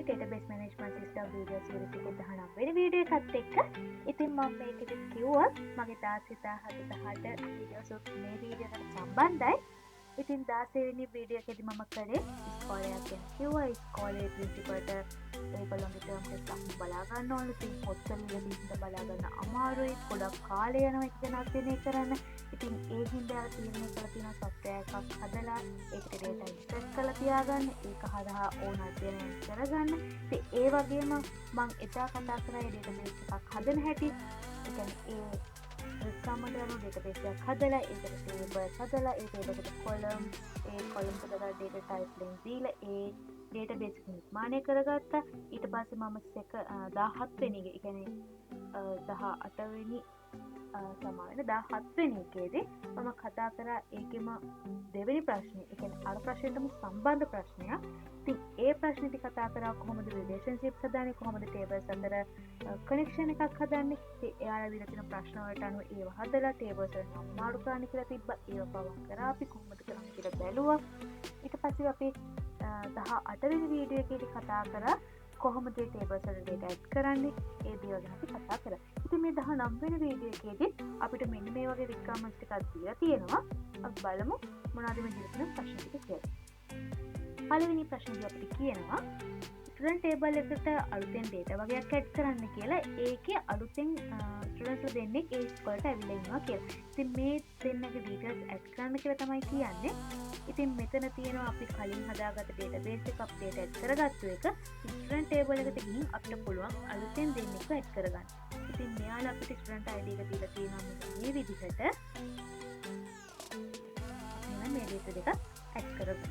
තියෙන්නේ database management system video series එකේ 19 වෙනි වීඩියෝ එකත් එක්ක. ඉතින් මම මේකෙදි කිව්වා මගේ 16 වීඩියෝස් මේ වීඩියෝ එකට සම්බන්ධයි. ඉතින් 16 වෙනි වීඩියෝ එකේදී මම කරේ ඉස්කෝලේ ගැන කිව්වා. ඉස්කෝලේ ප්‍රින්සිපල්ට ඒගොල්ලෝගේ ටර්ම් ටෙස්ට් එකක් බලා ගන්න ඕනේ. ඉතින් පොත්වල ඉඳන් බලා ගන්න අමාරුයි. ගොඩක් කාලය යනවා ඒක ගැන අධ්‍යයනය කරන්න. ඉතින් ඒ හින්දා තීරණය කරලා තියෙන software එකක් හදලා ඒකට data insert කරලා තියාගන්න. ඒක හරහා ඕන අධ්‍යයනය කරගන්න. ඉතින් ඒ වගේම මම එදා කතා කරා database එකක් හදන හැටි. ඒ කියන්නේ ඒ කමඩන database එකක් හදලා ඒකට tables හදලා ඒ table එකට column ඒ column එකට data type link දීලා ඒ database එක නිර්මාණය කරගත්තා. ඊට පස්සේ මම 17 වෙනි එක කියන්නේ 18 වෙනි සමාවෙන 17 වෙනි එකේදී මම කතා කරා ඒකෙම දෙවෙනි ප්‍රශ්නේ. ඒ කියන්නේ අර ප්‍රශ්නෙටම සම්බන්ධ ප්‍රශ්නයක්. ඉතින් ඒ ප්‍රශ්නේදී කතා කරා කොහොමද රිලේෂන්ෂිප්ස් හදන්නේ, කොහොමද ටේබල්ස් අතර කනෙක්ෂන් එකක් හදන්නේ. ඉතින් එයාලා දීලා තියෙන ප්‍රශ්න වලට අනුව ඒව හදලා ටේබල්ස් වල අමාරු කරන්න කියලා තිබ්බා. ඒව පවන් කරා අපි කොහොමද කරන්නේ කියලා බැලුවා. ඊට පස්සේ අපි 18 වෙනි වීඩියෝ එකේදී කතා කරා කොහොමද ටේබල්ස් වල data add කරන්නේ. ඒ දේවල් ගැන අපි කතා කරා. ඉතින් මේ 19 වෙනි වීඩියෝ එකේදී අපිට මෙන්න මේ වගේ requirements ටිකක් දීලා තියෙනවා. අපි බලමු මොනවද මේ දීලා තියෙන ප්‍රශ්න ටික කියලා. පළවෙනි ප්‍රශ්නේදී අපිට කියනවා ස්ටුඩන්ට් ටේබල් එකට අලුතෙන් data වගේක් add කරන්න කියලා. ඒකේ අලුතෙන් ස්ටුඩන්ට්ස්ලා දෙන්නෙක් ඒ ඉස්කෝලේට ඇවිල්ලා ඉන්නවා කියලා. ඉතින් මේ දෙන්නගේ details add කරන්න කියලා තමයි කියන්නේ. ඉතින් මෙතන තියෙනවා අපි කලින් හදාගත්ත database එක අප්ඩේට් add කරගත්තු එක. ස්ටුඩන්ට් ටේබල් එකට ගිහින් අපිට පුළුවන් අලුතෙන් දෙන්නෙක්ව add කරගන්න. ඉතින් මෙයාලා අපිට ස්ටුඩන්ට් ID එක දීලා තියෙනවා මේ විදිහට. එහෙනම් මේ data දෙක add කරගන්න.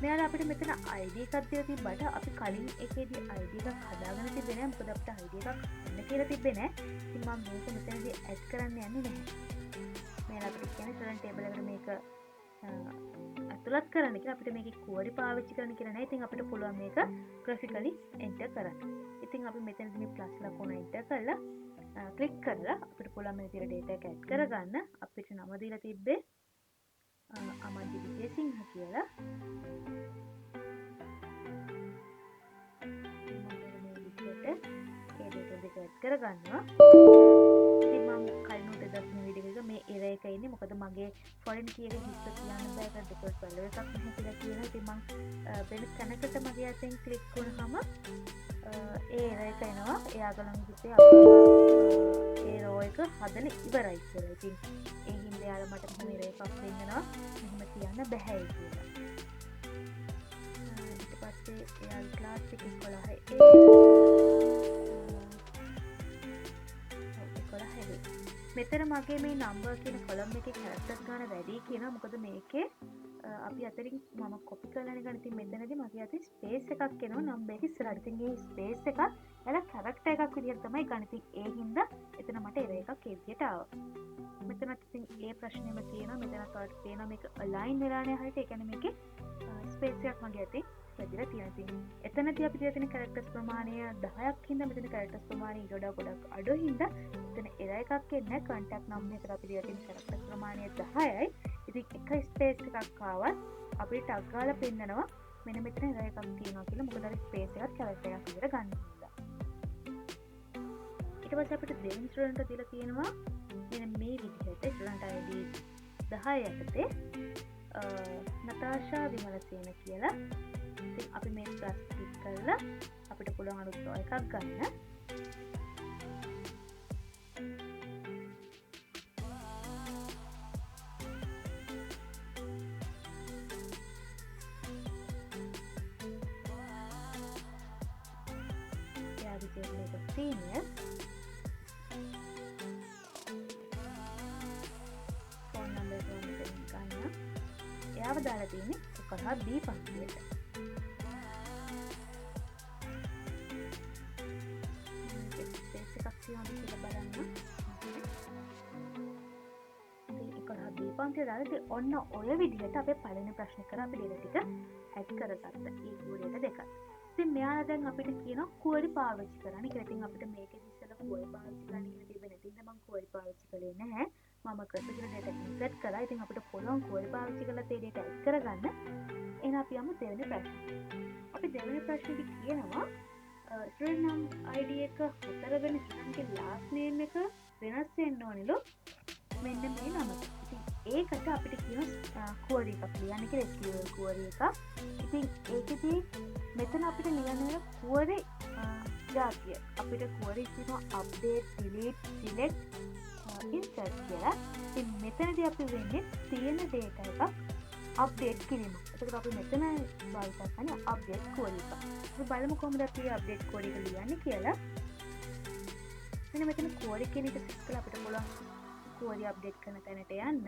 මෙයාලා අපිට මෙතන ID එකක් දීලා තිබ්බට අපි කලින් එකේදී ID එකක් හදාගෙන තිබ්බේ නැහැ. මොකද අපිට ID එකක් ගන්න කියලා තිබ්බේ නැහැ. ඉතින් මම මේක මෙතනදී add කරන්න යන්නේ නැහැ. මෙයාලා අපිට කියන්නේ ස්ටුඩන්ට් ටේබල් එකට මේක ඇතුළත් කරන්න කියලා. අපිට මේකේ query පාවිච්චි කරන්න කියලා නැහැ. ඉතින් අපිට පුළුවන් මේක graphically enter කරන්න. ඉතින් අපි මෙතනදී මේ plus ලකුණ enter කරලා click කරලා අපිට පුළුවන් මේ විදිහට data එක add කරගන්න. අපිට නම දීලා තිබ්බේ අමන්ති විජේසිංහ කියලා. කරගන්නවා. ඉතින් මම කලින් උදේ වීඩියෝ එක මේ error එක ඉන්නේ මොකද මගේ foreign key එක හිස්ස කියන්න බෑ ඒක default value එකක් නැහැ කියලා කියනවා. ඉතින් මම වෙන තැනකට මගේ අතෙන් click වුණාම ඒ error එක එනවා. එයාගලම හිතේ අපි ඒ row එක හදලා ඉවරයි කියලා. ඉතින් ඒ හින්දා යාළුවා මට මෙහෙම error එකක් දෙන්නවා. මෙහෙම කියන්න බෑ කියලා. ඊට පස්සේ එයා class එක 11 මෙතන මගේ මේ නම්බර් කියන කොලම් එකේ කැරක්ටර්ස් ගන්න වැඩි කියනවා. මොකද මේකේ අපි අතරින් මම කොපි කරලානේ ගන්න. ඉතින් මෙතනදී මගේ අතේ ස්පේස් එකක් එනවා නම්බර් එක ඉස්සරහට. ඉතින් මේ ස්පේස් එක එලා කැරක්ටර් එකක් විදිහට තමයි ගන්න. ඉතින් ඒ හින්දා එතන මට error එකක් ඒ විදිහට ආවා. මෙතනත් ඉතින් ඒ ප්‍රශ්නේම තියෙනවා. මෙතනත් ඔයාලට පේනවා මේක align වෙලා නැහැ හරියට. ඒ කියන්නේ මේකේ ස්පේස් එකක් මගේ අතේ වැදිලා තියෙනවා. ඉතින් එතනදී අපි තියෙන කැරක්ටර්ස් ප්‍රමාණය 10ක් හින්දා මෙතන කැරක්ටර්ස් ප්‍රමාණය ඊට වඩා ගොඩක් අඩු හින්දා එතන error එකක් එන්නේ. contact number එකට අපි තියෙන කැරක්ටර්ස් ප්‍රමාණය 10යි. ඉතින් එක ස්පේස් එකක් ආවත් අපිට ටග් ගාලා පෙන්නනවා මෙන්න මෙතන error එකක් තියෙනවා කියලා. මොකද අර ස්පේස් එකත් කැරක්ටර් එකක් විතර ගන්න නිසා. ඊට පස්සේ අපිට දෙවෙනි ස්ටුඩන්ට් දීලා තියෙනවා මෙන්න මේ විදිහට ස්ටුඩන්ට් ID 10 යටතේ නතාෂා විමලසේන කියලා. ඉතින් අපි මේ ප්ලස් ක්ලික් කරලා අපිට පුළුවන් අලුත් රෝ එකක් ගන්න. එයාගේ තේරුම එක සීනියර්. ෆෝන් නම්බර් එක ගන්න. එයාව දාලා තියෙන්නේ 11B පන්තියට. ඔන්න ඔය විදිහට අපේ පළවෙනි ප්‍රශ්න කර අපි data ටික add කරගත්තා. ඒ query දෙකක්. ඉතින් මෙයාලා දැන් අපිට කියනවා query පාවිච්චි කරන්න කියලා. ඉතින් අපිට මේකෙදි ඉස්සෙල්ලා query පාවිච්චි කරන්න කියලා තිබෙන්නේ නැති. ඉතින් මම query පාවිච්චි කළේ නැහැ. මම කරපු ඩේටා ඉන්සර්ට් කරා. ඉතින් අපිට පුළුවන් query පාවිච්චි කරලා ඒ ඩේටා එක් කරගන්න. එහෙනම් අපි යමු දෙවෙනි ප්‍රශ්නෙට. අපි දෙවෙනි ප්‍රශ්නෙදි කියනවා ස්ටුඩන්ට් නම් ID එක 4 වෙනි ස්ටුඩන්ට්ගේ ලාස්ට් නේම් එක වෙනස් වෙන්න ඕනෙලු මෙන්න මේ නමට. ඉතින් ඒකට අපිට කියන query එකක් ලියන්න කියලා SQL query එකක්. ඉතින් ඒකෙදී මෙතන අපිට ලියන්න වෙන query ජාතිය. අපිට query තියෙනවා update, delete, select, insert කියලා. ඉතින් මෙතනදී අපි වෙන්නේ තියෙන data එකක් අප්ඩේට් කිරීම. එතකොට අපි මෙතන භාවිත කරන්නේ අප්ඩේට් query එක. අපි බලමු කොහොමද අපි අප්ඩේට් query එක ලියන්නේ කියලා. මෙන්න මෙතන query කියන එක සෙට් කරලා අපිට පුළුවන් query අප්ඩේට් කරන තැනට යන්න.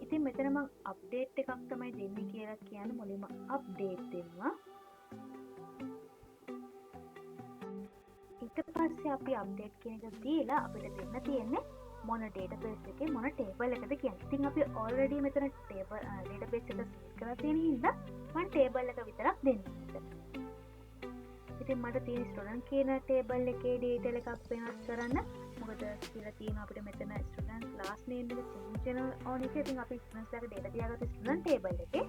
ඉතින් මෙතන මම අප්ඩේට් එකක් තමයි දෙන්නේ කියලා කියන මුලින්ම අප්ඩේට් දෙනවා. ඊට පස්සේ අපි අප්ඩේට් කියන එක දීලා අපිට දෙන්න තියෙන්නේ මොන database එකේ මොන table එකද කියන්නේ. ඉතින් අපි already මෙතන table database එක set කරලා තියෙන හින්දා මම table එක විතරක් දෙන්නම්. ඉතින් මට තියෙන student කියන table එකේ detail එකක් වෙනස් කරන්න මොකද කියලා තියෙනවා අපිට මෙතන student last name එක change වෙන ඕනේ. ඉතින් අපි students ලාගේ data තියාගත්ත student table එකේ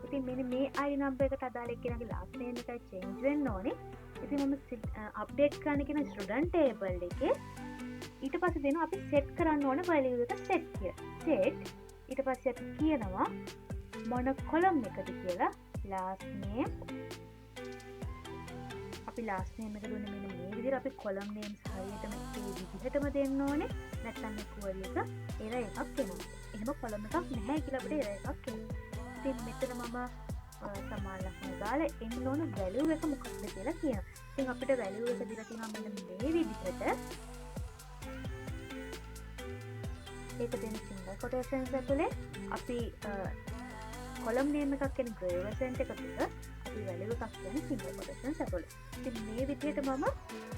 ඉතින් මෙන්න මේ ID number එකට අදාළ එක්කෙනාගේ last name එකයි change වෙන්න ඕනේ. ඉතින් මම update කරන්න කියන student table එකේ ඊට පස්සේ දෙනවා අපි set කරන්න ඕන value එක set කියලා. set ඊට පස්සේ අපි කියනවා මොන column එකද කියලා last name. අපි last name එක දුන්නේ මෙන්න මේ විදිහට අපි column names හරියටම ඒ විදිහටම දෙන්න ඕනේ. නැත්නම් මේ query එක error එකක් එනවා. එහෙම column එකක් නැහැ කියලා අපිට error එකක් එනවා. ඉතින් මෙතන මම සමානලක්ෂණ දාලා එන්න ඕන value එක මොකක්ද කියලා කියනවා. ඉතින් අපිට value එක දීලා තියෙනවා මෙන්න මේ විදිහට. ඒක දෙන single quotations ඇතුලේ අපි column name එකක් කියන gray variant එක තුල අපි value එකක් කියන්නේ single quotations ඇතුලේ. ඉතින් මේ විදිහට මම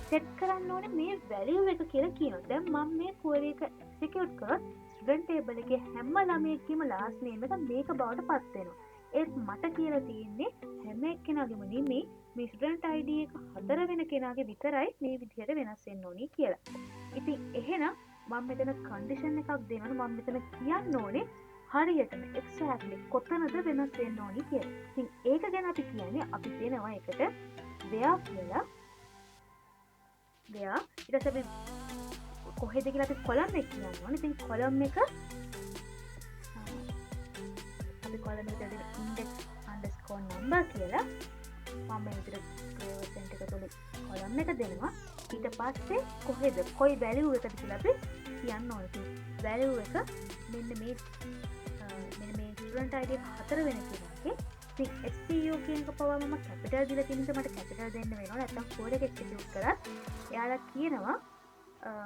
set කරන්න ඕනේ මේ value එක කියලා කියනවා. දැන් මම මේ query එක execute කරොත් student table එකේ හැම ළමයෙක්ගේම last name එක මේක බවට පත් වෙනවා. ඒත් මට කියලා තියෙන්නේ හැම එක්කෙනාගේම නෙමෙයි මේ student ID එක 4 වෙන කෙනාගේ විතරයි මේ විදිහට වෙනස් වෙන්න ඕනේ කියලා. ඉතින් එහෙනම් මම මෙතන කන්ඩිෂන් එකක් දෙනවනේ මම මෙතන කියන්න ඕනේ හරියටම exactly කොතනද වෙනස් වෙන්න ඕනේ කියලා. ඉතින් ඒක ගැන අපි කියන්නේ අපි දෙනවා එකට where කියලා. where ඊට පස්සේ අපි කොහෙද කියලා අපි column එක කියන්න ඕනේ. ඉතින් column එක අපි column එකට දෙන index_number කියලා මම මේ විදිහට grey එක තුල column එක දෙනවා. ඊට පස්සේ කොහෙද කොයි value එකද කියලා අපි කියන්න ඕනේ. value එක මෙන්න මේ student ID එක 4 වෙන කෙනාගේ. ඉතින් STU කියන එක පවා මම capital දීලා තියෙන නිසා මට capital දෙන්න වෙනවා. නැත්නම් code එක execute කරත් එයාලා කියනවා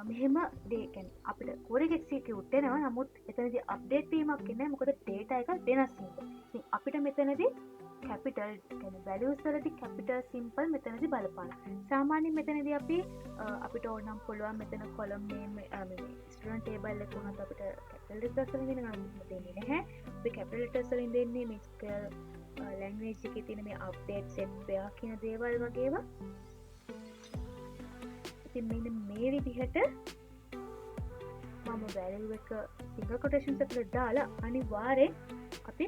මෙහෙම කියන්නේ අපිට code එක execute වෙනවා. නමුත් එතනදී update වීමක් වෙන්නේ නැහැ. මොකද data එක වෙනස් වෙනවා. ඉතින් අපිට මෙතනදී capital කියන්නේ values වලදී capital simple මෙතනදී බලපාන. සාමාන්‍යයෙන් මෙතනදී අපි අපිට ඕන නම් පුළුවන් මෙතන column name student table එක උනත් අපිට capital letters වලින් දෙන්නේ නැහැ. අපි capital letters වලින් දෙන්නේ මේ SQL language එකේ තියෙන මේ update set where කියන දේවල් වගේම. ඉතින් මෙන්න මේ විදිහට මම value එක single quotations ඇතුළේ දාලා අනිවාර්යෙන් අපි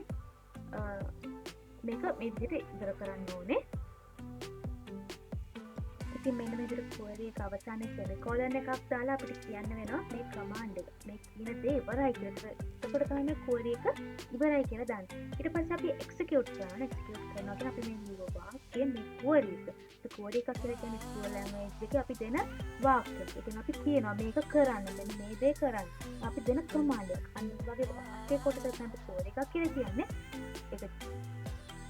මේක මේ විදිහට ඉවර කරන්න ඕනේ. ඉතින් මෙන්න මේ විදිහට query එක අවසානයේ semicolon එකක් දාලා අපිට කියන්න වෙනවා මේ command එක මේ කියන දේ ඉවරයි කියලා. එතකොට තමයි මේ query එක ඉවරයි කියලා දාන්නේ. ඊට පස්සේ අපි execute කරනවා. execute කරනවා කියන්නේ අපි මේ ලියව වාක්‍යය මේ query එක. ඒ query එකක් කියලා කියන්නේ SQL language එකේ අපි දෙන වාක්‍යයක්. ඉතින් අපි කියනවා මේක කරන්න. මෙන්න මේ දේ කරන්න. අපි දෙන command එක. අන්න ඒ වගේ වාක්‍ය කොටසක් තමයි query එකක් කියලා කියන්නේ. ඒක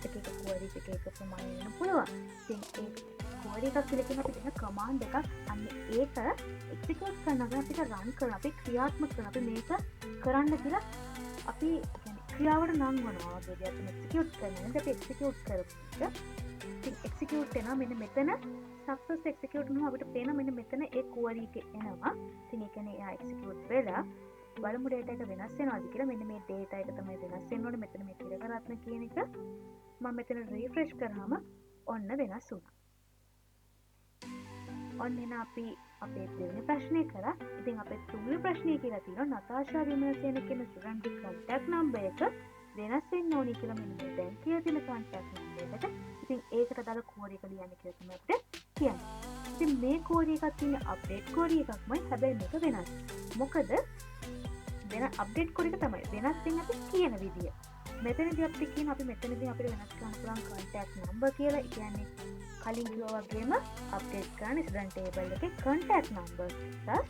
එක query එක ප්‍රමාණය වෙන පුළුවන්. ඉතින් ඒ query එකක් කියලා කියන අපි දෙන command එකක් අන්න ඒක execute කරනවා අපිට run කරනවා අපි ක්‍රියාත්මක කරනවා අපි මේක කරන්න කියලා අපි කියන්නේ ක්‍රියාවට නම් වනවා වගේ අපි execute කරනවා. ඉතින් අපි execute කරපු එක ඉතින් execute වෙනවා මෙන්න මෙතන success execute වුණාම අපිට පේන මෙන්න මෙතන ඒ query එක එනවා. ඉතින් ඒ කියන්නේ එයා execute වෙලා බලමු data එක වෙනස් වෙනවද කියලා. මෙන්න මේ data එක තමයි වෙනස් වෙන්න ඕනේ. මෙතන මේ තිරකරත්න කියන එක මම මෙතන refresh කරාම ඔන්න වෙනස් වුණා. ඔන්න එන අපි අපේ දෙවෙනි ප්‍රශ්නය කරා. ඉතින් අපේ තුන්වෙනි ප්‍රශ්නය කියලා තියෙනවා නතාෂා විමලසේන කියන ස්ටුඩන්ට්ගේ contact number එක වෙනස් වෙන්න ඕනි කියලා මෙන්න මේ දැන් කියලා තියෙන contact number එකට. ඉතින් ඒකට දාලා කෝඩ් එක ලියන්න කියලා තමයි අපිට කියන්නේ. ඉතින් මේ කෝඩ් එකක් තියෙන අප්ඩේට් කෝඩ් එකක්මයි. හැබැයි මේක වෙනස්. මොකද වෙන අප්ඩේට් කෝඩ් එක තමයි වෙනස් වෙන අපි කියන විදිය. මෙතනදී අපිට කියන අපි මෙතනදී අපිට වෙනස් කරන්න පුළුවන් contact number කියලා. ඒ කියන්නේ කලින් කිව්වා වගේම අප්ඩේට් කරන ස්ටුඩන්ට් ටේබල් එකේ contact number plus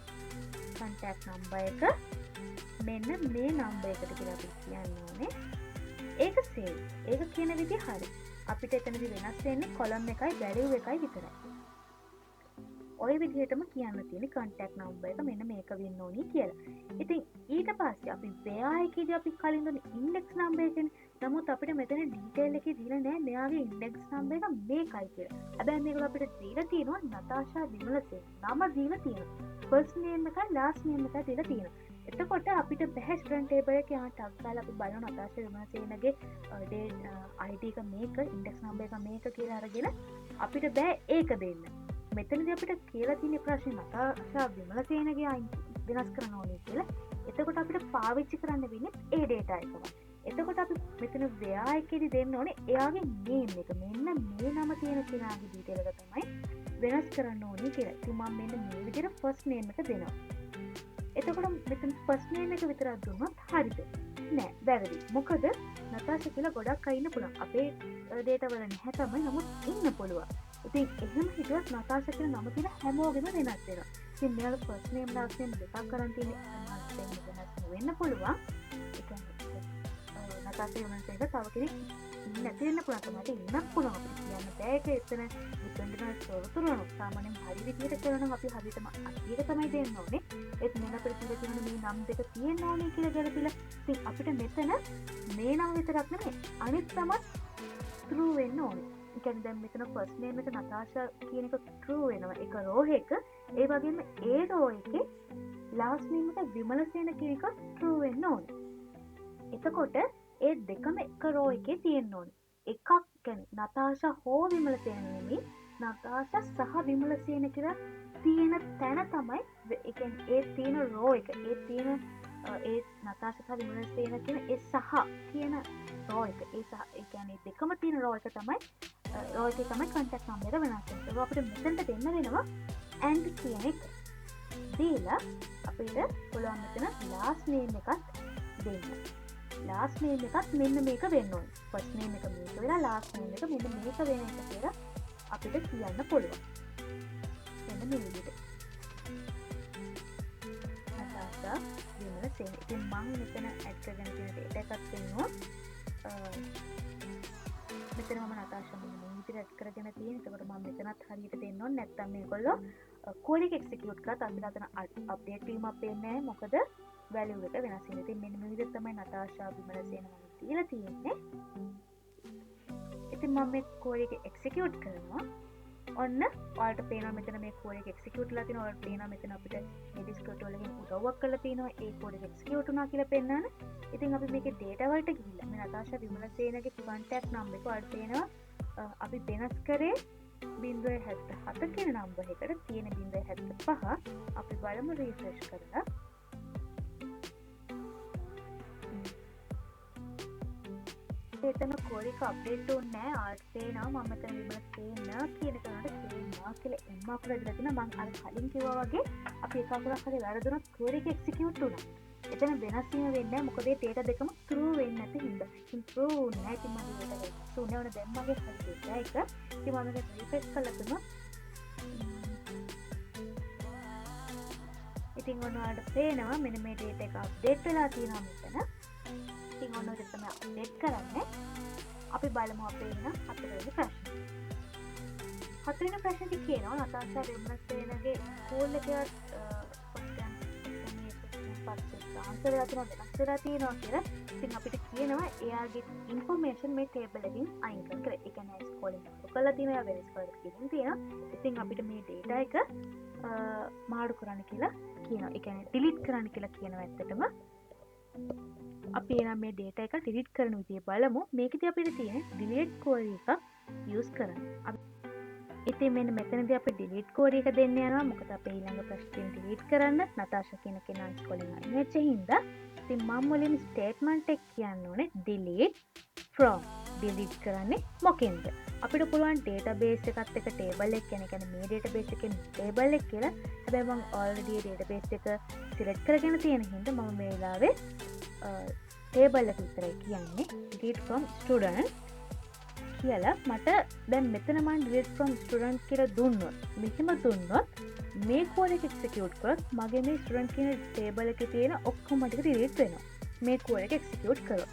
contact number එක මෙන්න මේ නම්බර් එකට කියලා අපි කියන්න ඕනේ. ඒක සේව්. ඒක කියන විදිහ හරි. අපිට එතනදි වෙනස් වෙන්නේ කොලම් එකයි වැලියු එකයි විතරයි. ඔය විදිහටම කියන්න තියෙන contact number එක මෙන්න මේක වෙන්න ඕනි කියලා. ඉතින් ඊට පස්සේ අපි where එකේදී අපි කලින් දුන්න index number එකනේ. නමුත් අපිට මෙතන detail එකේ දීලා නැහැ මෙයාගේ index number එක මේකයි කියලා. හැබැයි මේක අපිට දීලා තියෙනවා නතාෂා විමලසේන. නම දීලා තියෙනවා. first name එකයි last name එකයි දීලා තියෙනවා. එතකොට අපිට බැහැ ස්ටුඩන්ට් ටේබල් එකේ ටක් දාලා අපි බලන නතාෂා විමලසේනගේ ID එක මේක index number එක මේක කියලා අරගෙන අපිට බෑ ඒක දෙන්න. මෙතනදී අපිට කියලා තියෙන ප්‍රශ්නේ නතාෂා විමලසේනගේ වෙනස් කරන්න ඕනේ කියලා. එතකොට අපිට පාවිච්චි කරන්න වෙන්නේ ඒ data එකමයි. එතකොට අපි මෙතන where එකේදී දෙන්න ඕනේ එයාගේ name එක. මෙන්න මේ නම තියෙන කෙනාගේ detail එක තමයි වෙනස් කරන්න ඕනේ කියලා. ඉතින් මම මෙන්න මේ විදිහට first name එක දෙනවා. එතකොට මෙතන first name එක විතරක් දුන්නොත් හරිද? නෑ, වැරදි. මොකද නතාෂා කියලා ගොඩක් අය ඉන්න පුළුවන්. අපේ data වල නැහැ තමයි. නමුත් ඉන්න පුළුවන්. ඉතින් එහෙම හිතුවත් නතාෂා කියන නම තියෙන හැමෝගෙම වෙනස් වෙනවා. ඉතින් මෙයාලා first name last name දෙකක් කරන් තියෙන වෙනස් වෙන්න පුළුවන්. ඒ කියන්නේ නතාෂා විමලසේන තව කෙනෙක් නැති වෙන්න පුළුවන්. තමයි ඉන්නත් පුළුවන්. අපිට කියන්න බෑ ඒක එතන විතර තොරතුරු සාමාන්‍යයෙන් හරි විදිහට කරනවා අපි හරියටම අඩියක තමයි දෙන්න ඕනේ. ඒත් මෙන්න අපිට තියෙන මේ නම් දෙක තියෙන්න ඕනේ කියලා ගැලපිලා. ඉතින් අපිට මෙතන මේ නම් විතරක් නෙමෙයි අනිත් තමයි true වෙන්න ඕනේ. ඒ කියන්නේ දැන් මෙතන first name එක නතාෂා කියන එක true වෙනවා. ඒක row එක. ඒ වගේම ඒ row එකේ last name එක විමලසේන කියන එක true වෙන්න ඕනේ. එතකොට ඒ දෙකම එක row එකේ තියෙන්න ඕනේ. එකක් කියන්නේ නතාෂා හෝ විමලසේන නෙමෙයි නතාෂා සහ විමලසේන කියලා තියෙන තැන තමයි ඒ කියන්නේ ඒ තියෙන row එක. ඒ තියෙන ඒ නතාෂා සහ විමලසේන කියන ඒ සහ කියන row එක. ඒ සහ ඒ කියන්නේ දෙකම තියෙන row එක තමයි row එකේ තමයි contact number එක වෙනස් වෙන්නේ. ඒක අපිට මෙතනට දෙන්න වෙනවා and කියන එක. දීලා අපිට පුළුවන් මෙතන last name එකත් දෙන්න. last name එකත් මෙන්න මේක වෙන්න ඕනේ. first name එක මේක වෙලා last name එක මෙන්න මේක වෙන එක කියලා අපිට කියන්න පුළුවන්. මෙන්න මේ විදිහට. නතාෂා විමලසේන. ඉතින් මම මෙතන ඇඩ් කරගෙන තියෙන data එකක් වෙනවා. මෙතන මම නතාෂා මේ විදිහට ඇඩ් කරගෙන තියෙන. ඒකට මම මෙතනත් හරියට දෙන්න ඕනේ. නැත්නම් මේගොල්ලෝ කෝඩ් එක එක්සිකියුට් කරත් අපිට අතන අප්ඩේට් වීමක් වෙන්නේ නැහැ. මොකද වැලියු එක වෙනස් වෙනවා. ඉතින් මෙන්න මේ විදිහට තමයි නතාෂා විමලසේන මම දීලා තියෙන්නේ. ඉතින් මම මේ කෝඩ් එක එක්සිකියුට් කරනවා. ඔන්න ඔයාලට පේනවා මෙතන මේ කෝඩ් එක එක්සිකියුට් වෙලා තියෙනවා. ඔයාලට පේනවා මෙතන අපිට මේ ඩිස්කෝඩ් වලින් උදව්වක් කරලා තියෙනවා. ඒ කෝඩ් එක එක්සිකියුට් වුණා කියලා පෙන්නන. ඉතින් අපි මේකේ data වලට ගිහිල්ලා මේ නතාෂා විමලසේනගේ contact number එක ඔයාලට පේනවා අපි වෙනස් කරේ 077 කියන නම්බර් එකට තියෙන 075 අපි බලමු රිෆ්‍රෙෂ් කරලා. එතන කෝඩ් එක අප්ඩේට් වුනේ නැහැ. ආර්ට් පේනවා මම මෙතන විමලසේන කියන කෙනාට පේනවා කියලා එම්ම අපිට දෙලා තියෙනවා. මම අර කලින් කිව්වා වගේ අපි එක අකුරක් හරි වැරදුනොත් කෝඩ් එක එක්සිකියුට් වුණා. එතන වෙනස් වීම වෙන්නේ නැහැ. මොකද ඒ data දෙකම true වෙන්නේ නැති හින්දා. ඉතින් true වුණේ නැහැ. ඉතින් මම data එක true නේ දැන් මගේ හරි data එක. ඉතින් මම මේක රිෆ්‍රෙෂ් කරලා දුන්නා. ඉතින් ඔයාලට පේනවා මෙන්න මේ data එක අප්ඩේට් වෙලා තියෙනවා මෙතන. ඉතින් ඔන්න ඔක තමයි අප්ඩේට් කරන්නේ. අපි බලමු අපේ ඉන්න හතරවෙනි ප්‍රශ්නේ. හතරවෙනි ප්‍රශ්නේ කියනවා නතාෂා විමලසේනගේ ස්කූල් එකේ ආන්සර් එක වෙනස් වෙලා තියෙනවා කියලා. ඉතින් අපිට කියනවා එයාගේ ඉන්ෆර්මේෂන් මේ ටේබල් එකකින් අයින් කරන්න කියලා. ඒ කියන්නේ ස්කෝල් එක කරලා තියෙනවා එයා වෙනස් කරලා තියෙනවා. ඉතින් අපිට මේ data එක මාරු කරන්න කියලා කියනවා. ඒ කියන්නේ delete කරන්න කියලා කියනවා ඇත්තටම. අපි එනම් මේ data එක delete කරන විදිය බලමු. මේකදී අපිට තියෙන delete code එකක් use කරන්න. ඉතින් මෙන්න මෙතනදී අපි delete කෝඩ් එක දෙන්න යනවා. මොකද අපේ ඊළඟ ප්‍රශ්නේ delete කරන්න නතාෂා කියන කෙනා ඉස්කෝලෙන් අයින් වෙච්ච හින්දා. ඉතින් මම මුලින්ම ස්ටේට්මන්ට් එක කියන්න ඕනේ delete from. delete කරන්නේ මොකෙන්ද? අපිට පුළුවන් database එකත් එක්ක table එක කියන්නේ මේ database එකෙන් table එක කියලා. හැබැයි මම already database එක select කරගෙන තියෙන හින්දා මම මේ වෙලාවේ table එක විතරයි කියන්නේ. delete from student කියලා මට දැන් මෙතන මම delete from student කියලා දුන්නොත් මෙහෙම දුන්නොත් මේ කෝඩ් එක එක්සිකියුට් කරොත් මගේ මේ ස්ටුඩන්ට් කියන ටේබල් එකේ තියෙන ඔක්කොම ටික delete වෙනවා මේ කෝඩ් එක එක්සිකියුට් කරොත්.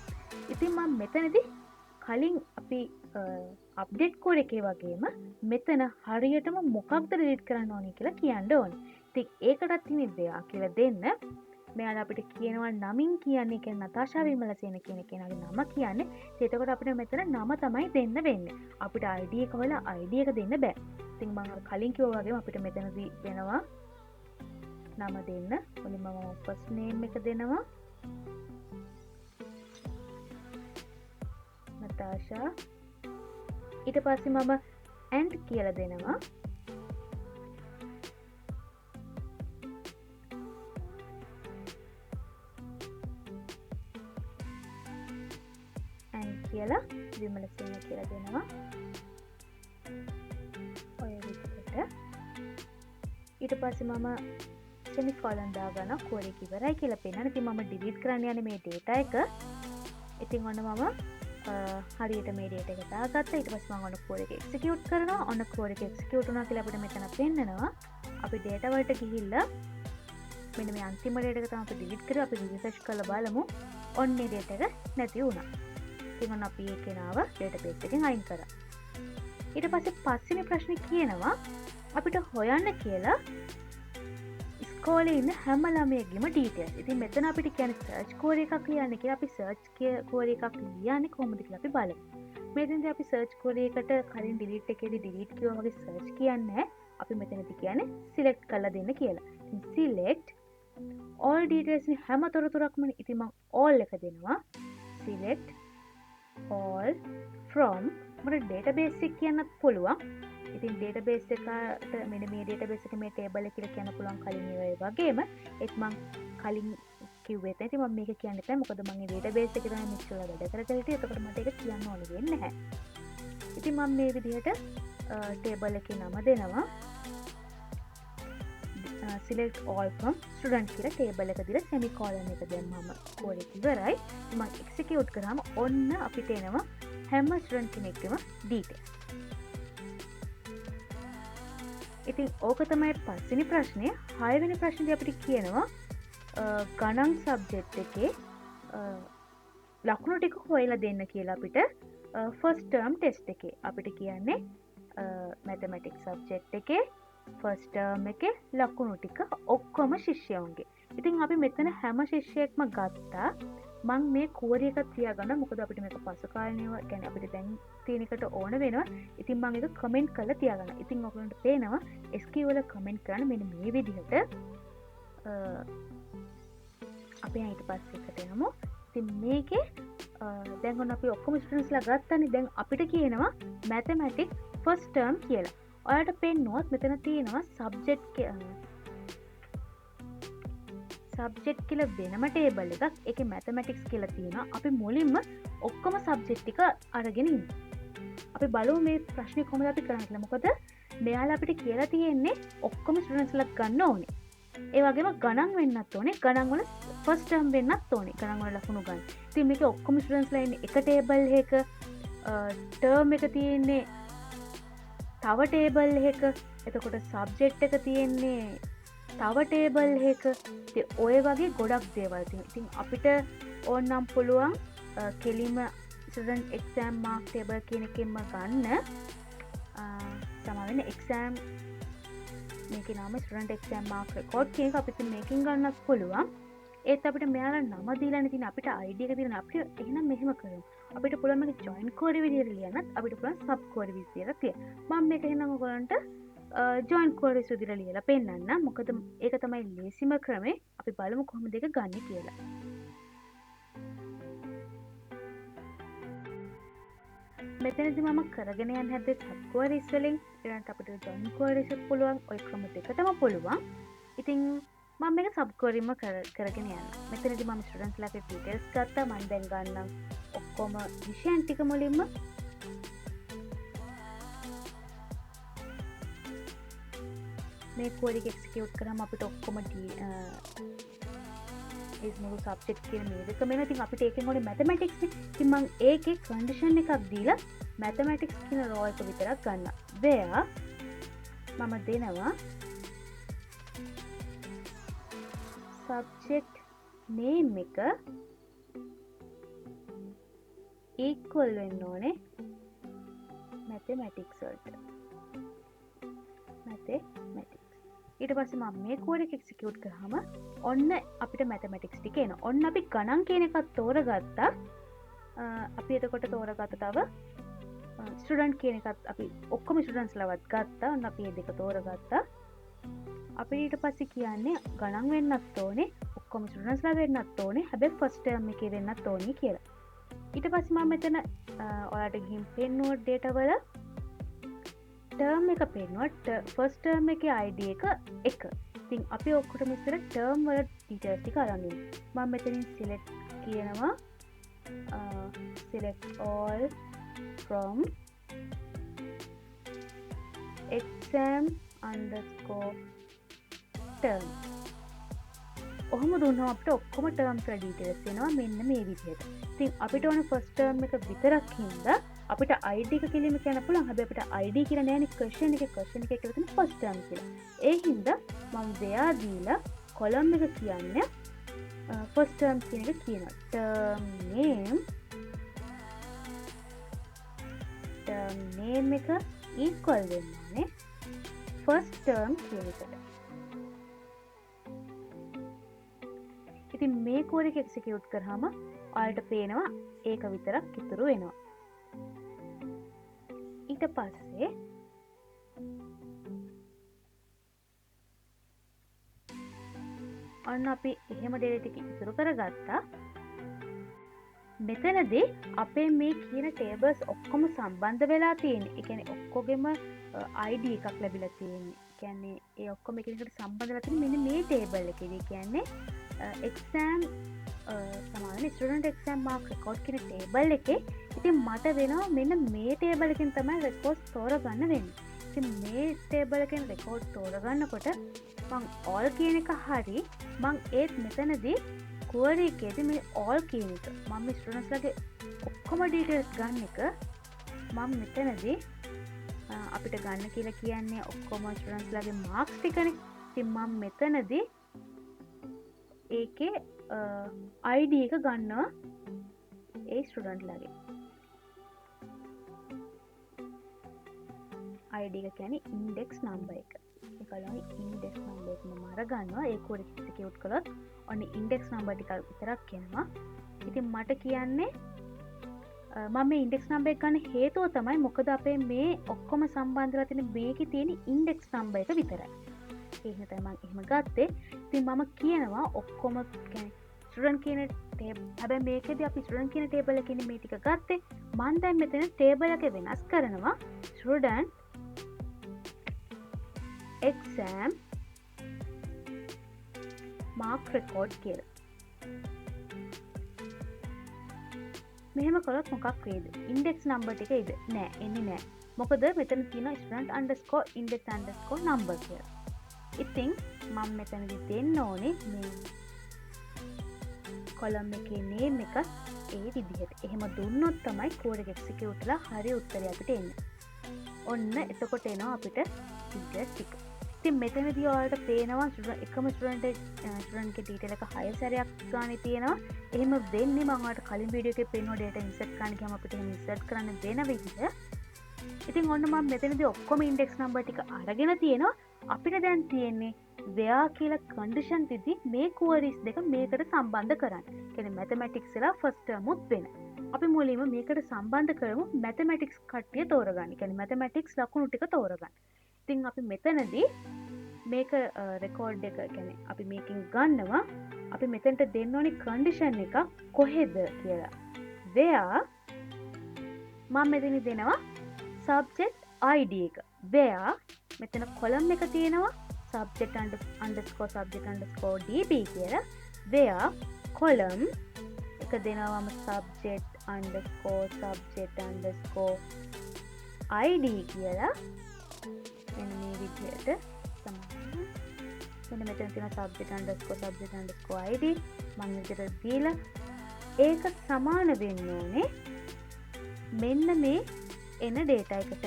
ඉතින් මම මෙතනදී කලින් අපි අප්ඩේට් කෝඩ් එකේ වගේම මෙතන හරියටම මොකක්ද delete කරන්න ඕනේ කියලා කියන්න ඕනේ. ඉතින් ඒකටත් තියෙන දෙයක් කියලා දෙන්න මෙයාලා අපිට කියනවා නමින් කියන්නේ කියන්නේ නතාෂා විමලසේන කියන කෙනාගේ නම කියන්නේ. එතකොට අපිට මෙතන නම තමයි දෙන්න වෙන්නේ. අපිට ID එක හොයලා ID එක දෙන්න බෑ. ඉතින් මම කලින් කිව්වා වගේම අපිට මෙතනදී වෙනවා නම දෙන්න. මුලින්ම මම first name එක දෙනවා. නතාෂා. ඊට පස්සේ මම and කියලා දෙනවා. කියලා විමලසේන කියලා දෙනවා. ඔය විදිහට. ඊට පස්සේ මම semicolon දාගන්න කෝඩ් එක ඉවරයි කියලා පෙන්නන. ඉතින් මම delete කරන්න යන්නේ මේ data එක. ඉතින් ඔන්න මම හරියට මේ data එක දාගත්තා. ඊට පස්සේ මම ඔන්න කෝඩ් එක execute කරනවා. ඔන්න කෝඩ් එක execute වුණා කියලා අපිට මෙතන පෙන්නනවා. අපි data වලට ගිහිල්ලා මෙන්න මේ අන්තිම data එක තමයි අපි delete කරේ. අපි research කරලා බලමු. ඔන්න මේ data එක නැති වුණා. ඉතින් අපි ඒ කෙනාව database එකෙන් අයින් කරා. ඊට පස්සේ පස්වෙනි ප්‍රශ්නේ කියනවා අපිට හොයන්න කියලා ඉස්කෝලේ ඉන්න හැම ළමයෙක්ගේම details. ඉතින් මෙතන අපිට කියන්නේ search query එකක් ලියන්න කියලා. අපි search query එකක් ලියන්නේ කොහොමද කියලා අපි බලමු. මෙතනදී අපි search query එකට කලින් delete එකේදී delete කිව්වා වගේ search කියන්නේ අපි මෙතනදී කියන්නේ select කරලා දෙන්න කියලා. ඉතින් select all details නේ හැම තොරතුරක්ම. ඉතින් මම all එක දෙනවා. select all from මට database එක කියන්නත් පුළුවන්. ඉතින් database එකට මෙන්න මේ database එක මේ table එක කියලා කියන්න පුළුවන් කලින් ඒ වගේම ඒත් මම කලින් කිව්වේ නැහැ. ඉතින් මම මේක කියන්න එපා. මොකද මම මේ database එකේ තමයි මෙච්චර වැඩ කරලා හිටියේ. එතකොට මට ඒක කියන්න ඕනේ වෙන්නේ නැහැ. ඉතින් මම මේ විදිහට table එකේ නම දෙනවා. select all from student කියලා table එක දීලා semicolon එක දැම්මම කෝඩ් එක ඉවරයි. මම execute කරාම ඔන්න අපිට එනවා හැම ස්ටුඩන්ට් කෙනෙක්ගේම details. ඉතින් ඕක තමයි පස්වෙනි ප්‍රශ්නය. හයවෙනි ප්‍රශ්නේදී අපිට කියනවා ගණන් සබ්ජෙක්ට් එකේ ලකුණු ටික හොයලා දෙන්න කියලා අපිට first term test එකේ. අපිට කියන්නේ mathematics subject එකේ first term එකේ ලකුණු ටික ඔක්කොම ශිෂ්‍යයන්ගේ. ඉතින් අපි මෙතන හැම ශිෂ්‍යයෙක්ම ගත්තා. මං මේ කෝඩ් එක තියාගන්න. මොකද අපිට මේක පසු කාලේව කියන්නේ අපිට දැන් තියෙන එකට ඕන වෙනවා. ඉතින් මම ඒක කමෙන්ට් කරලා තියාගන්න. ඉතින් ඔයගොල්ලන්ට පේනවා SQ වල කමෙන්ට් කරන්න මෙන්න මේ විදිහට අපි ඊට පස්සේ එකට එනමු. ඉතින් මේකේ දැන් ඔන්න අපි ඔක්කොම ස්ටුඩන්ට්ස්ලා ගත්තානේ. දැන් අපිට කියනවා mathematics first term කියලා. ඔයාලට පෙන්නුවොත් මෙතන තියෙනවා subject කියලා වෙනම table එකක්. ඒකේ mathematics කියලා තියෙනවා. අපි මුලින්ම ඔක්කොම subject ටික අරගෙන ඉමු. අපි බලමු මේ ප්‍රශ්නේ කොහොමද අපි කරන්නේ කියලා. මොකද මෙයාලා අපිට කියලා තියෙන්නේ ඔක්කොම ස්ටුඩන්ට්ස්ලා ගන්න ඕනේ. ඒ වගේම ගණන් වෙන්නත් ඕනේ. ගණන් වල first term වෙන්නත් ඕනේ. ගණන් වල ලකුණු ගන්න. ඉතින් මේකේ ඔක්කොම ස්ටුඩන්ට්ස්ලා ඉන්නේ එක table එකක. term එක තියෙන්නේ තව ටේබල් එක. එතකොට සබ්ජෙක්ට් එක තියෙන්නේ තව ටේබල් එක. ඉතින් ඔය වගේ ගොඩක් දේවල් තියෙනවා. ඉතින් අපිට ඕනනම් පුළුවන් කෙලිම ස්ටුඩන්ට් එක්සෑම් මාක් ටේබල් කියන එකෙන්ම ගන්න. සමහරවිට එක්සෑම් මේකේ නම ස්ටුඩන්ට් එක්සෑම් මාක් රෙකෝඩ් කියන එක අපිට මේකෙන් ගන්නත් පුළුවන්. ඒත් අපිට මෙයාලා නම දීලානේ තියෙන අපිට ID එක දීලා අපිට එහෙනම් මෙහෙම කරමු. අපිට පුළුවන් මේක ජොයින් කෝඩ් විදියට ලියන්නත් අපිට පුළුවන් සබ් කෝඩ් විදියට ලියන්න. මම මේක එහෙනම් ඔයගලන්ට ජොයින් කෝඩ් විදියට ලියලා පෙන්නන්න. මොකද ඒක තමයි ලේසිම ක්‍රමේ. අපි බලමු කොහොමද ඒක ගන්න කියලා. මෙතනදි මම කරගෙන යන්න හැද්දේ සබ් ක්වරීස් වලින් ඊළඟට අපිට ජොයින් ක්වරීස් එකක් පුළුවන් ඔය ක්‍රම දෙකටම පුළුවන්. ඉතින් මම මේක සබ් ක්වරීම කරගෙන යන්න. මෙතනදි මම ස්ටුඩන්ට්ස් ලාගේ ඩීටේල්ස් ගත්තා. මම දැන් ගන්නම් ඔක්කොම විෂයන් ටික මුලින්ම. මේ ක්වරි එක එක්සිකියුට් කරාම අපිට ඔක්කොම ඒ මුළු සබ්ජෙක්ට් කියන මේ දෙකම එනවා. ඉතින් අපිට ඒකෙන් ඕනේ මැතමැටික්ස් නේ. ඉතින් මම ඒකේ කන්ඩිෂන් එකක් දීලා මැතමැටික්ස් කියන රෝ එක විතරක් ගන්න. where මම දෙනවා subject name එක equal වෙන්න ඕනේ mathematics වලට. mathematics. ඊට පස්සේ මම මේ කෝඩ් එක එක්සිකියුට් කරාම ඔන්න අපිට mathematics ටික එනවා. ඔන්න අපි ගණන් කියන එකත් තෝරගත්තා. අපි එතකොට තෝරගත්ත තව ස්ටුඩන්ට් කියන එකත් අපි ඔක්කොම ස්ටුඩන්ට්ස් ලවත් ගත්තා. ඔන්න අපි මේ දෙක තෝරගත්තා. අපි ඊට පස්සේ කියන්නේ ගණන් වෙන්නත් ඕනේ, ඔක්කොම ස්ටුඩන්ට්ස් ලා වෙන්නත් ඕනේ. හැබැයි ෆස්ට් ටර්ම් එකේ වෙන්නත් ඕනේ කියලා. ඊට පස්සේ මම මෙතන ඔයාලට ගිහින් පෙන්නුව ඩේටා වල ටර්ම් එක පෙන්නුවා. ෆස්ට් ටර්ම් එකේ ID එක 1. ඉතින් අපි ඔක්කොටම ඉස්සර ටර්ම් වල ඩීටේල්ස් ටික අරන් ඉමු. මම මෙතනින් select කියනවා select all from exam underscore term. ඔහොම දුන්නම අපිට ඔක්කොම ටර්ම්ස් වල ඩීටේල්ස් එනවා මෙන්න මේ විදිහට. ඉතින් අපිට ඕන ෆස්ට් ටර්ම් එක විතරක් හින්දා අපිට ID එක කෙලින්ම කියන්න පුළුවන්. හැබැයි අපිට ID කියලා නෑනේ question එකේ කියලා තියෙන ෆස්ට් ටර්ම් කියලා. ඒ හින්දා මම where දීලා column එක කියන්නේ ෆස්ට් ටර්ම් කියන එක කියනවා. term name එක equal වෙන්න ඕනේ ෆස්ට් ටර්ම් කියන එකට. ඉතින් මේ කෝඩ් එක එක්සිකියුට් කරාම ඔයාලට පේනවා ඒක විතරක් ඉතුරු වෙනවා. ඊට පස්සේ අන්න අපි එහෙම ඩේටා ටික ඉතුරු කරගත්තා. මෙතනදී අපේ මේ කියන ටේබල්ස් ඔක්කොම සම්බන්ධ වෙලා තියෙන්නේ. ඒ කියන්නේ ඔක්කොගෙම ID එකක් ලැබිලා තියෙන්නේ. ඒ කියන්නේ ඒ ඔක්කොම එකිනෙකට සම්බන්ධ වෙලා තියෙන්නේ මෙන්න මේ ටේබල් එකේදී. කියන්නේ exam සමාන ස්ටුඩන්ට් එක්සෑම් මාක් රෙකෝඩ් කියන ටේබල් එකේ. ඉතින් මට වෙනවා මෙන්න මේ ටේබල් එකෙන් තමයි රෙකෝඩ් තෝරගන්න වෙන්නේ. ඉතින් මේ ටේබල් එකෙන් රෙකෝඩ් තෝරගන්නකොට මං all කියන එක හරි මං ඒත් මෙතනදී query එකේදී මේ all කියන එක මම ස්ටුඩන්ට්ස් ලගේ ඔක්කොම ඩීටේල්ස් ගන්න එක මම මෙතනදී අපිට ගන්න කියලා කියන්නේ ඔක්කොම ස්ටුඩන්ට්ස් ලගේ මාක්ස් ටිකනේ. ඉතින් මම මෙතනදී ඒකේ ID එක ගන්නවා ඒ ස්ටුඩන්ට් ලගේ. ID එක කියන්නේ ඉන්ඩෙක්ස් නම්බර් එක. ඒකලයි ඉන්ඩෙක්ස් නම්බර් එක මම අරගන්නවා. ඒ කෝඩ් එක එක්සිකියුට් කළොත් ඔන්න ඉන්ඩෙක්ස් නම්බර් ටික විතරක් එනවා. ඉතින් මට කියන්නේ මම මේ ඉන්ඩෙක්ස් නම්බර් එක ගන්න හේතුව තමයි මොකද අපේ මේ ඔක්කොම සම්බන්ධ වෙලා තියෙන මේකේ තියෙන ඉන්ඩෙක්ස් නම්බර් එක විතරයි. ඒක තමයි මම එහෙම ගත්තේ. ඉතින් මම කියනවා ඔක්කොම කියන්නේ ස්ටුඩන්ට් කියන හැබැයි මේකෙදී අපි ස්ටුඩන්ට් කියන ටේබල් එකේ ඉන්නේ මේ ටික ගත්තේ. මම දැන් මෙතන ටේබල් එක වෙනස් කරනවා ස්ටුඩන්ට් exam mark record කියලා. මෙහෙම කළොත් මොකක් වේද? ඉන්ඩෙක්ස් නම්බර් ටික ඉද නෑ එන්නේ නෑ. මොකද මෙතන තියෙනවා student underscore index underscore number කියලා. ඉතින් මම මෙතනදී දෙන්න ඕනේ මේ කොලම් එකේ name එක ඒ විදිහට. එහෙම දුන්නොත් තමයි කෝඩ් එක එක්සිකියුට් කරලා හරි උත්තරය අපිට එන්නේ. ඔන්න එතකොට එනවා අපිට ඩීටේල්ස් ටික. ඉතින් මෙතනදී ඔයාලට පේනවා එකම ස්ටුඩන්ට්ගේ ඩීටේල් එක 6 සැරයක් ගානේ තියෙනවා. එහෙම වෙන්නේ මම ඔයාලට කලින් වීඩියෝ එකේ පෙන්නුව ඩේටා ඉන්සර්ට් කරන්න ගියාම අපිට එහෙම ඉන්සර්ට් කරන්න වෙන විදිහ. ඉතින් ඔන්න මම මෙතනදී ඔක්කොම ඉන්ඩෙක්ස් නම්බර් ටික අරගෙන තියෙනවා. අපිට දැන් තියෙන්නේ where කියලා කන්ඩිෂන් දෙදී මේ queries දෙක මේකට සම්බන්ධ කරන්න. කියන්නේ mathematics වල first term උත් වෙන. අපි මුලින්ම මේකට සම්බන්ධ කරමු mathematics කට්ටිය තෝරගන්න. කියන්නේ mathematics ලකුණු ටික තෝරගන්න. ඉතින් අපි මෙතනදී මේක රෙකෝඩ් එක කියන්නේ අපි මේකෙන් ගන්නවා. අපි මෙතනට දෙන්න ඕනේ කන්ඩිෂන් එක කොහෙද කියලා. where මම මෙතන දෙනවා subject id එක. where මෙතන column එක තියෙනවා subject underscore subject underscore db කියලා. where column එක දෙනවාම subject underscore id කියලා. මෙන්න මේ විදිහට තමයි. මෙන්න මෙතන තියෙන subject underscore id මම විදිහට දීලා ඒක සමාන වෙන්න ඕනේ මෙන්න මේ එන data එකට.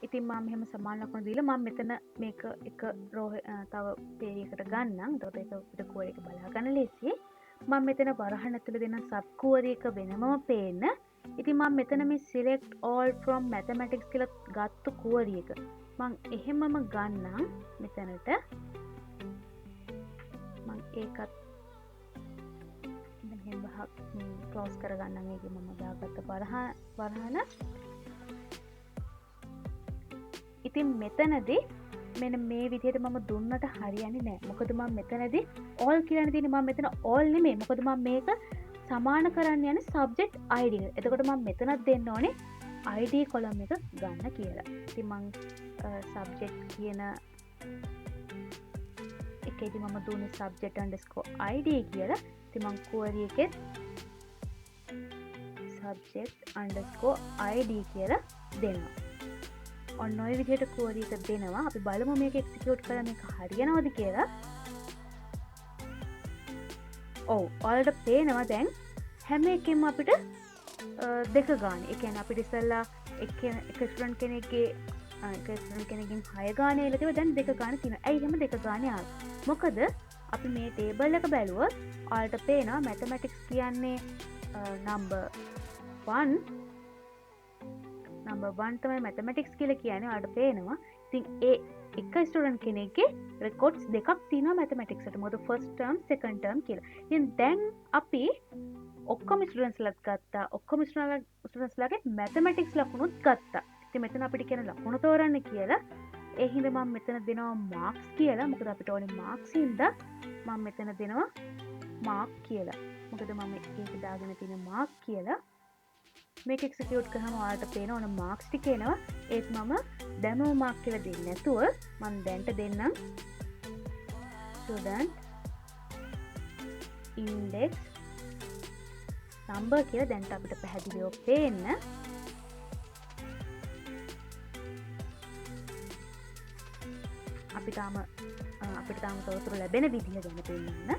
ඉතින් මම මෙහෙම සමාන ලකුණු දීලා මම මෙතන මේක එක row තව page එකට ගන්නම්. එතකොට ඒක අපිට query එක බලා ගන්න ලේසියි. මම මෙතන වරහන් ඇතුළේ දෙන sub query එක වෙනමම පේන්න. ඉතින් මම මෙතන මේ select all from mathematics කියලා ගත්තු query එක මම එහෙමම ගන්නම් මෙතනට. මම ඒකත් මෙහෙම ක්ලෝස් කරගන්නම්. ඒකේ මම දාගත්ත වරහන. ඉතින් මෙතනදී මෙන්න මේ විදිහට මම දුන්නට හරියන්නේ නැහැ. මොකද මම මෙතනදී all කියලානේ තියෙන්නේ. මම මෙතන all නෙමෙයි. මොකද මම මේක සමාන කරන්න යන්නේ subject id එක. එතකොට මම මෙතනත් දෙන්න ඕනේ id column එක ගන්න කියලා. ඉතින් මම subject කියන එකේදී මම දුන්නේ subject underscore id කියලා. ඉතින් මම query එකේ subject underscore id කියලා දෙනවා. ඔන්න ඔය විදිහට query එක දෙනවා. අපි බලමු මේක execute කරලා මේක හරියනවද කියලා. ඔව් ඔයාලට පේනවා දැන් හැම එකෙම අපිට දෙක ගන්න. ඒ කියන්නේ අපිට ඉස්සෙල්ලා එක ස්ටුඩන්ට් කෙනෙක්ගේ ස්ටුඩන්ට් කෙනෙක්ගෙන් 6 ගානේ එලා තිබ්බ දැන් දෙක ගානේ තියෙනවා. ඇයි එහෙම දෙක ගානේ ආවේ? මොකද අපි මේ ටේබල් එක බැලුවොත් ඔයාලට පේනවා mathematics කියන්නේ number 1 තමයි mathematics කියලා කියන්නේ. ඔයාලට පේනවා. ඉතින් ඒ එක ස්ටුඩන්ට් කෙනෙක්ගේ රෙකෝඩ්ස් දෙකක් තියෙනවා mathematics එකට. මොකද first term second term කියලා. ඉතින් දැන් අපි ඔක්කොම ස්ටුඩන්ට්ස් ලත් ගත්තා. ඔක්කොම ස්ටුඩන්ට්ස් ලාගේ mathematics ලකුණුත් ගත්තා. ඉතින් මෙතන අපිට කියන ලකුණු තෝරන්න කියලා. ඒ හින්දා මම මෙතන දෙනවා marks කියලා. මොකද අපිට ඕනේ marks හින්දා මම මෙතන දෙනවා mark කියලා. මොකද මම ඒක දාගෙන තියෙන mark කියලා. මේක එක්සිකියුට් කරාම ඔයාලට පේන ඕන මාක්ස් ටික එනවා. ඒත් මම demo mark කියලා දෙන්නේ නැතුව මම දැන්ට දෙන්නම් student index number කියලා. දැන්ට අපිට පැහැදිලිව පේන්න. අපිට තාම තොරතුරු ලැබෙන විදිහ ගැන පෙන්නන්න.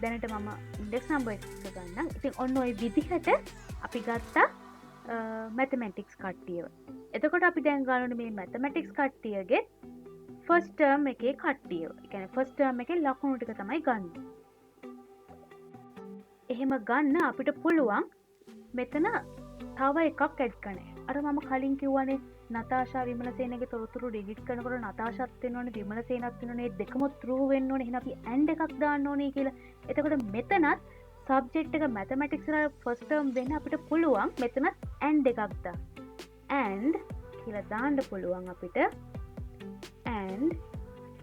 දැනට මම index number එක ගන්නම්. ඉතින් ඔන්න ඔය විදිහට අපි ගත්තා mathematics කට්ටියව. එතකොට අපි දැන් ගන්නෝනේ මේ mathematics කට්ටියගේ first term එකේ කට්ටියව. ඒ කියන්නේ first term එකේ ලකුණු ටික තමයි ගන්න. එහෙම ගන්න අපිට පුළුවන් මෙතන තව එකක් ඇඩ් කරන්න. අර මම කලින් කිව්වනේ නතාෂා විමලසේනගේ තොරතුරු ඩිලීට් කරනකොට නතාෂාත් වෙන්න ඕනේ විමලසේනත් වෙන්න ඕනේ. දෙකම true වෙන්න ඕනේ. එහෙනම් අපි and එකක් දාන්න ඕනේ කියලා. එතකොට මෙතනත් subject එක mathematics වල first term වෙන්න අපිට පුළුවන් මෙතනත් and එකක් දාන්න. and කියලා දාන්න පුළුවන් අපිට. and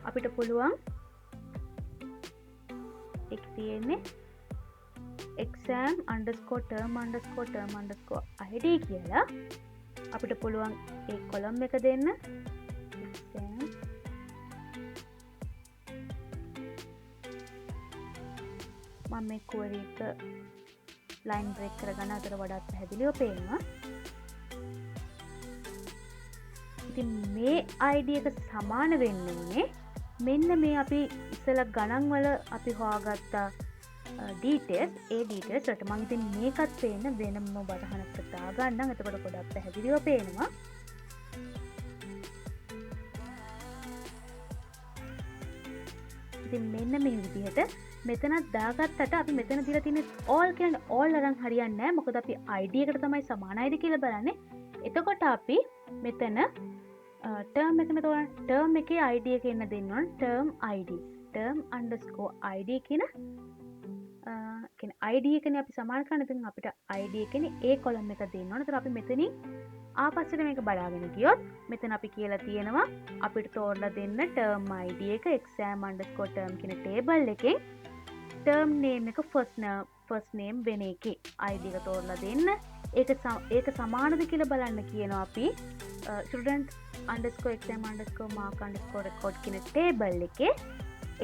අපිට පුළුවන් එක තියෙන්නේ exam underscore term id කියලා. අපිට පුළුවන් ඒ column එක දෙන්න. exam මම මේ query එක line break කරගන්න අතර වඩාත් පැහැදිලිව පේනවා. ඉතින් මේ id එක සමාන වෙන්න ඕනේ මෙන්න මේ අපි ඉස්සෙල්ලා ගණන් වල අපි හොයාගත්ත details ඒ details වලට. මම ඉතින් මේකත් පේන්න වෙනම බටහනකට දාගන්නම්. එතකොට ගොඩක් පැහැදිලිව පේනවා. ඉතින් මෙන්න මේ විදිහට මෙතනත් දාගත්තට අපි මෙතන දීලා තියෙන all කියන්නේ all අරන් හරියන්නේ නැහැ. මොකද අපි id එකට තමයි සමානයිද කියලා බලන්නේ. එතකොට අපි මෙතන term එකන තෝරන term එකේ id එක එන්න දෙන්න ඕන. term underscore id කියන id එකනේ අපි සමාන කරන්න. ඉතින් අපිට id එකනේ ඒ column එක දෙන්න ඕන. ඒතර අපි මෙතනින් ආපස්සට මේක බලාගෙන ගියොත් මෙතන අපි කියලා තියෙනවා අපිට තෝරලා දෙන්න term id එක exam underscore term කියන table එකෙන් term name එක ෆස්ට් නේම් වෙන එකේ ID එක තෝරලා දෙන්න. ඒක සමානද කියලා බලන්න කියනවා අපි student_exam_mark_record කියන ටේබල් එකේ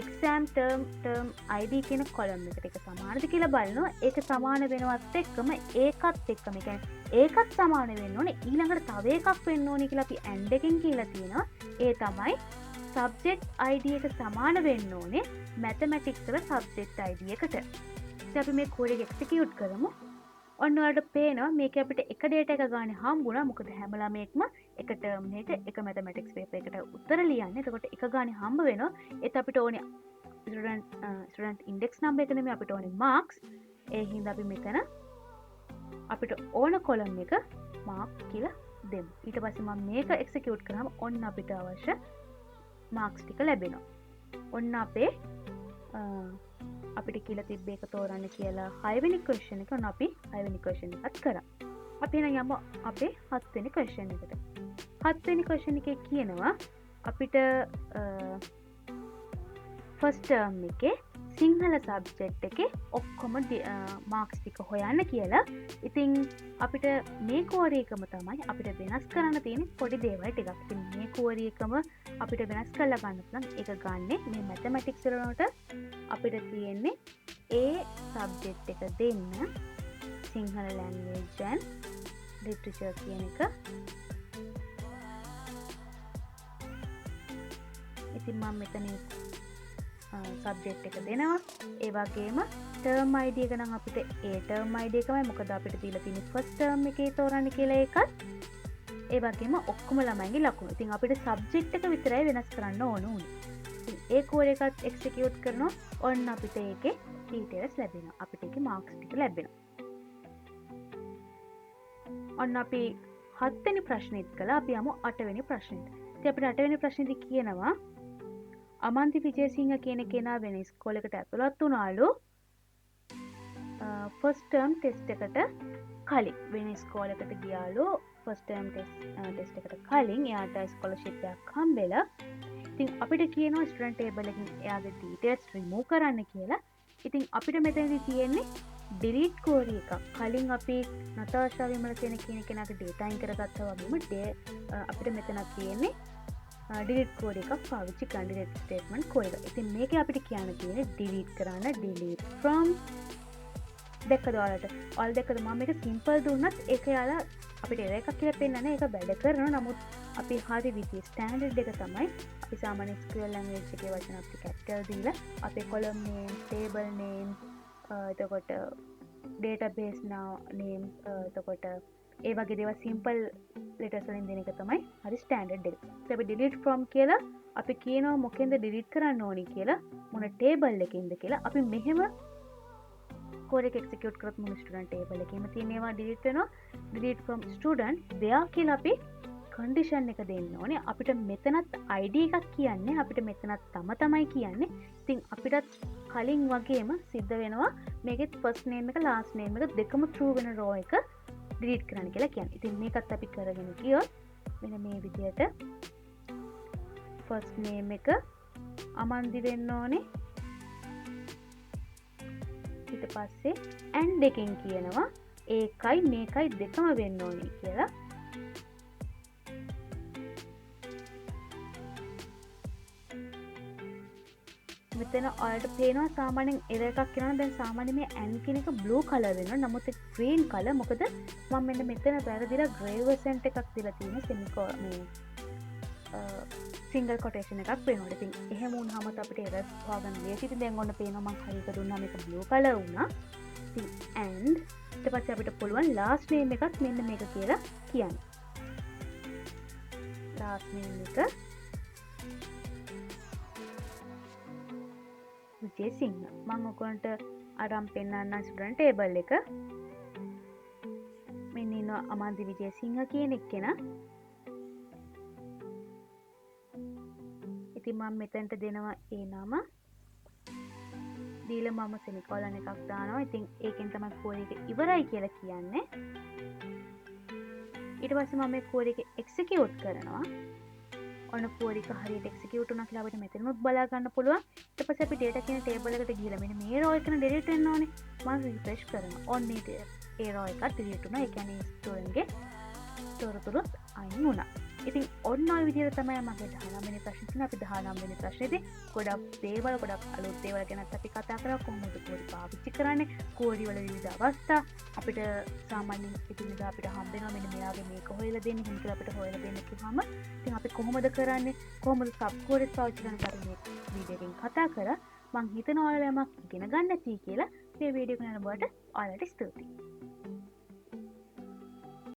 exam term ID කියන කොලම් එකට ඒක සමානද කියලා බලනවා. ඒක සමාන වෙනවත් එක්කම ඒකත් එක්කම ඒකත් සමාන වෙන්න ඕනේ. ඊළඟට තව එකක් වෙන්න ඕනේ කියලා අපි and එකෙන් කියලා තියෙනවා. ඒ තමයි subject ID එක සමාන වෙන්න ඕනේ mathematics වල subject ID එකට. ඉතින් අපි මේ කෝඩ් එක execute කරමු. ඔන්න ඔයාලට පේනවා මේක අපිට එක data එක ගන්න හම්බුණා. මොකද හැම ළමයෙක්ම එක term එකට එක mathematics paper එකට උත්තර ලියන්නේ. එතකොට එක ගානේ හම්බ වෙනවා. ඒත් අපිට ඕනේ student index number එක නෙමෙයි අපිට ඕනේ marks. ඒ හින්දා අපි මෙතන අපිට ඕන column එක mark කියලා දෙමු. ඊට පස්සේ මම මේක execute කරාම ඔන්න අපිට අවශ්‍ය marks ටික ලැබෙනවා. ඔන්න අපිට කියලා තිබ්බ එක තෝරන්න කියලා 6 වෙනි question එක. ඔන්න අපි 6 වෙනි question එකත් කරා. අපි එහෙනම් යමු අපේ 7 වෙනි question එකට. 7 වෙනි question එකේ කියනවා අපිට first term එකේ සිංහල subject එකේ ඔක්කොම marks ටික හොයන්න කියලා. ඉතින් අපිට මේ කෝරියකම තමයි අපිට වෙනස් කරන්න තියෙන පොඩි දේවල් ටිකක්. ඉතින් මේ කෝරියකම අපිට වෙනස් කරලා ගන්න පුළුවන්. ඒක ගන්නෙ මේ mathematics වලට අපිට තියෙන්නේ ඒ subject එක දෙන්න සිංහල language and literature කියන එක. ඉතින් මම මෙතන subject එක දෙනවා. ඒ වගේම term ID එක නම් අපිට ඒ term ID එකමයි. මොකද අපිට දීලා තියෙන first term එකේ තෝරන්න කියලා එකත්. ඒ වගේම ඔක්කොම ළමයින්ගේ ලකුණු. ඉතින් අපිට subject එක විතරයි වෙනස් කරන්න ඕන උනේ. ඉතින් ඒ කෝඩ් එකත් execute කරනවා. ඔන්න අපිට ඒකේ details ලැබෙනවා. අපිට ඒකේ marks ටික ලැබෙනවා. ඔන්න අපි 7 වෙනි ප්‍රශ්නෙත් කළා. අපි යමු 8 වෙනි ප්‍රශ්නෙට. ඉතින් අපිට 8 වෙනි ප්‍රශ්නේදී කියනවා අමන්ති විජේසිංහ කියන කෙනා වෙන ඉස්කෝලේකට ඇතුළත් වුණාලු ෆස්ට් ටර්ම් ටෙස්ට් එකට කලින්. වෙන ඉස්කෝලේකට ගියාලු ෆස්ට් ටර්ම් ටෙස්ට් එකට කලින්. එයාට ස්කෝලර්ෂිප් එකක් හම්බෙලා. ඉතින් අපිට කියනවා ස්ටුඩන්ට් ටේබල් එකකින් එයාගේ ඩීටේල්ස් රිමූව් කරන්න කියලා. ඉතින් අපිට මෙතනදී තියෙන්නේ delete query එකක්. කලින් අපි නතාෂා විමලසේන කියන කෙනාගේ data අයින් කරගත්තා වගේම අපිට මෙතනක් තියෙන්නේ delete code එකක් පාවිච්චි කරන්න delete statement code එක. ඉතින් මේකේ අපිට කියන්න තියෙන්නේ delete කරන්න delete from. දැක්කද ඔයාලට? ඔයාලා දැක්කද මම මේක simple දුන්නත් ඒක යාලා අපිට error එකක් කියලා පෙන්නන්නේ. ඒක වැඩ කරනවා. නමුත් අපි හරි විදිහේ standard එක තමයි අපි සාමාන්‍ය SQL language එකේ වචන අපිට capital දීලා අපේ column name, table name, එතකොට database name, එතකොට ඒ වගේ දේවල් simple letters වලින් දෙන එක තමයි හරි standard එක. ඉතින් අපි delete from කියලා අපි කියනවා මොකෙන්ද delete කරන්න ඕනි කියලා, මොන table එකකින්ද කියලා. අපි මෙහෙම code එක execute කරොත් මොන student table එකේම තියෙන ඒවා delete වෙනවා. delete from student where කියලා අපි condition එක දෙන්න ඕනේ. අපිට මෙතනත් ID එකක් කියන්නේ, අපිට මෙතනත් තමයි කියන්නේ. ඉතින් අපිටත් කලින් වගේම සිද්ධ වෙනවා මේකෙත් first name එක last name එක දෙකම true වෙන row එක delete කරන්න කියලා කියන්නේ. ඉතින් මේකත් අපි කරගෙන ගියොත් මෙන්න මේ විදිහට first name එක අමන්දි වෙන්න ඕනේ. ඊට පස්සේ and එකෙන් කියනවා ඒකයි මේකයි දෙකම වෙන්න ඕනේ කියලා. මෙතන ඔයාලට පේනවා සාමාන්‍යයෙන් error එකක් එනවා. දැන් සාමාන්‍යයෙන් මේ and කියන එක blue color වෙනවා. නමුත් ඒක green color. මොකද මම මෙන්න මෙතන වැරදිලා gradient එකක් දීලා තියෙන semicolon මේ single quotation එකක් වෙනවා. ඉතින් එහෙම වුණාම අපිට errors හොයාගන්න ලේසි. ඉතින් දැන් ඔන්න පේනවා මම හරියට දුන්නා මේක blue color වුණා. ඉතින් and ඊට පස්සේ අපිට පුළුවන් last name එකත් මෙන්න මේක කියලා කියන්න. last name එක විජේසිංහ. මම ඔයගොල්ලන්ට අරන් පෙන්නන්නම් ස්ටුඩන්ට් ටේබල් එක. මෙන්න ඉන්නවා අමන්ති විජේසිංහ කියන එක්කෙනා. ඉතින් මම මෙතනට දෙනවා ඒ නම. දීලා මම semicolon එකක් දානවා. ඉතින් ඒකෙන් තමයි කෝඩ් එක ඉවරයි කියලා කියන්නේ. ඊට පස්සේ මම මේ කෝඩ් එක execute කරනවා. ඔන්න කෝඩ් එක හරියට execute වුණා කියලා අපිට මෙතනමුත් බලා ගන්න පුළුවන්. ඊට පස්සේ අපි data කියන table එකට ගිහලා මෙන්න මේ row එකන delete වෙන්න ඕනේ. මම රිෆ්‍රෙෂ් කරනවා. ඔන්න ඒරෝ එකත් ඩිලීට් වුණා. ඒ කියන්නේ ස්ටුඩන්ට්ගේ තොරතුරුත් අයින් වුණා. ඉතින් ඔන්න ඔය විදිහට තමයි මගේ 19 වෙනි ප්‍රශ්නේ තියෙන. අපි 19 වෙනි ප්‍රශ්නේදී ගොඩක් දේවල් ගොඩක් අලුත් දේවල් ගැනත් අපි කතා කරා. කොහොමද කෝඩි පාවිච්චි කරන්නේ, කෝඩි වල විවිධ අවස්ථා අපිට සාමාන්‍යයෙන් ඉතින්දා අපිට හම්බ වෙනවා මෙන්න මෙයාගේ මේක හොයලා දෙන්න, හිම කියලා අපිට හොයලා දෙන්න කිව්වම ඉතින් අපි කොහොමද කරන්නේ, කොහොමද සබ් කෝඩස් පාවිච්චි කරන්නේ මේ වීඩියෝ එකෙන් කතා කරා. මං හිතනවා ඔයාලා යමක් ඉගෙන ගන්න ඇති කියලා. මේ වීඩියෝ එක නරඹුවට ඔයාලට ස්තුතියි.